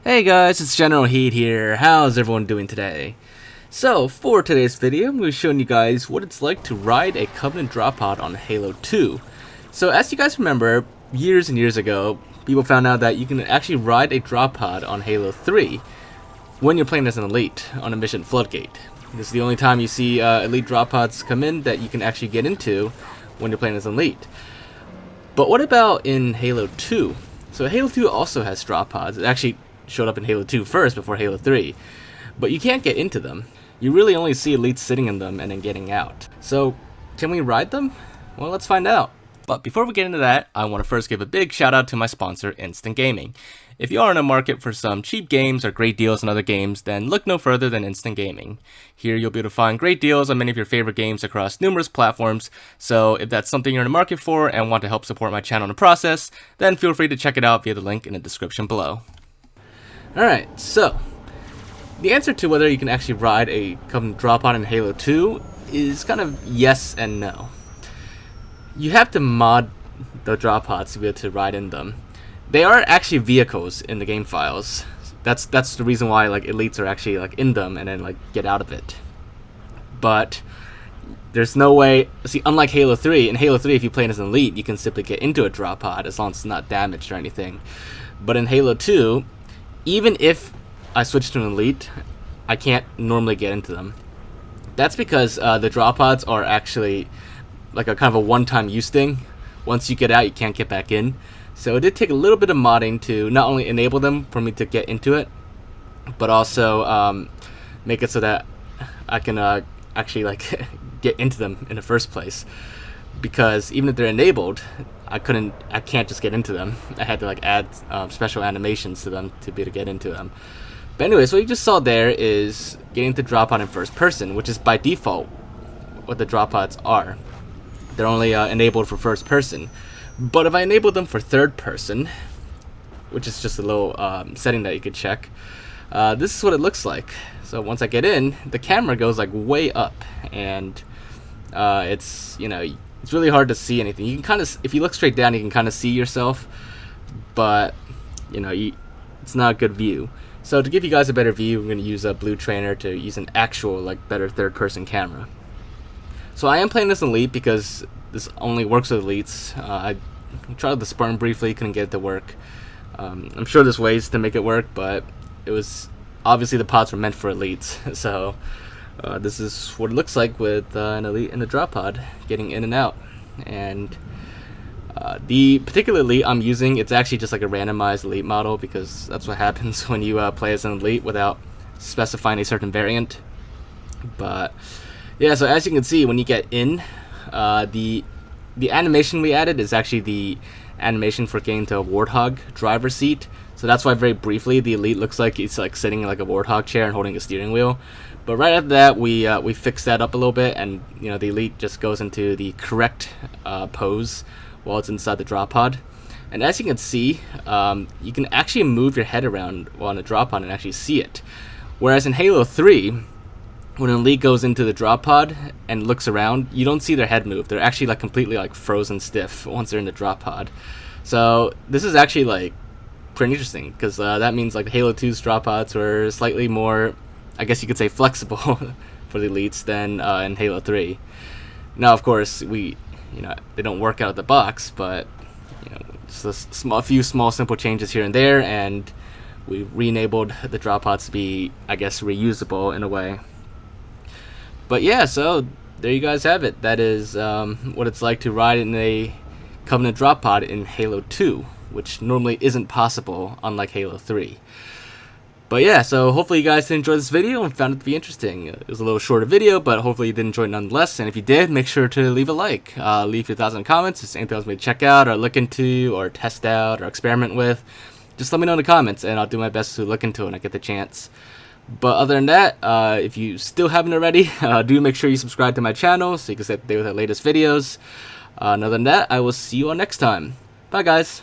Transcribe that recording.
Hey guys, it's Generalkidd here. How's everyone doing today? So, for today's video, I'm going to be showing you guys what it's like to ride a Covenant drop pod on Halo 2. So, as you guys remember, years and years ago, people found out that you can actually ride a drop pod on Halo 3 when you're playing as an Elite on a mission Floodgate. This is the only time you see Elite drop pods come in that you can actually get into when you're playing as an Elite. But what about in Halo 2? So, Halo 2 also has drop pods. It actually showed up in Halo 2 first before Halo 3, but you can't get into them. You really only see elites sitting in them and then getting out. So, can we ride them? Well, let's find out. But before we get into that, I want to first give a big shout out to my sponsor, Instant Gaming. If you are in a market for some cheap games or great deals on other games, then look no further than Instant Gaming. Here you'll be able to find great deals on many of your favorite games across numerous platforms, so if that's something you're in the market for and want to help support my channel in the process, then feel free to check it out via the link in the description below. Alright, so the answer to whether you can actually ride a Covenant drop pod in Halo 2 is kind of yes and no. You have to mod the drop pods to be able to ride in them. They are actually vehicles in the game files. That's the reason why like elites are actually like in them and then like get out of it. But there's no way. See, unlike Halo 3, in Halo 3 if you play as an elite, you can simply get into a drop pod as long as it's not damaged or anything. But in Halo 2, even if I switch to an elite, I can't normally get into them. That's because the drop pods are actually like a kind of a one-time use thing. Once you get out, you can't get back in. So it did take a little bit of modding to not only enable them for me to get into it, but also make it so that I can actually like get into them in the first place. Because even if they're enabled, I can't just get into them. I had to like add special animations to them to be able to get into them. But anyways, what you just saw there is getting to drop pod in first person, which is by default what the drop pods are. They're only enabled for first person. But if I enable them for third person, which is just a little setting that you could check, this is what it looks like. So once I get in, the camera goes like way up, and it's, you know, it's really hard to see anything. You can kind of, if you look straight down, you can kind of see yourself, but you know, it's not a good view. So to give you guys a better view, I'm going to use a Blue Trainer to use an actual like better third-person camera. So I am playing this Elite because this only works with Elites. I tried the Spartan briefly, couldn't get it to work. I'm sure there's ways to make it work, but it was obviously the pods were meant for Elites, so. This is what it looks like with an elite in a drop pod getting in and out. And the particular elite I'm using, it's actually just like a randomized elite model, because that's what happens when you play as an elite without specifying a certain variant. But yeah, so as you can see, when you get in, the animation we added is actually the animation for getting to a Warthog driver seat. So that's why very briefly the elite looks like he's like sitting in like a Warthog chair and holding a steering wheel. But right after that, we fixed that up a little bit, and you know the elite just goes into the correct pose while it's inside the drop pod. And as you can see, you can actually move your head around while in a drop pod and actually see it. Whereas in Halo 3, when an elite goes into the drop pod and looks around, you don't see their head move. They're actually like completely like frozen stiff once they're in the drop pod. So this is actually like pretty interesting, because that means like the Halo 2's drop pods were slightly more, I guess you could say, flexible for the elites than in Halo 3. Now, of course, they don't work out of the box, but you know, just a few small, simple changes here and there, and we re-enabled the drop pods to be, I guess, reusable in a way. But yeah, so there you guys have it. That is what it's like to ride in a Covenant drop pod in Halo 2, which normally isn't possible, unlike Halo 3. But yeah, so hopefully you guys did enjoy this video and found it to be interesting. It was a little shorter video, but hopefully you did enjoy it nonetheless. And if you did, make sure to leave a like. Leave your thoughts in the comments. If there's anything else you may check out or look into or test out or experiment with, just let me know in the comments, and I'll do my best to look into it when I get the chance. But other than that, if you still haven't already, do make sure you subscribe to my channel so you can stay up to date with the latest videos. And other than that, I will see you all next time. Bye, guys.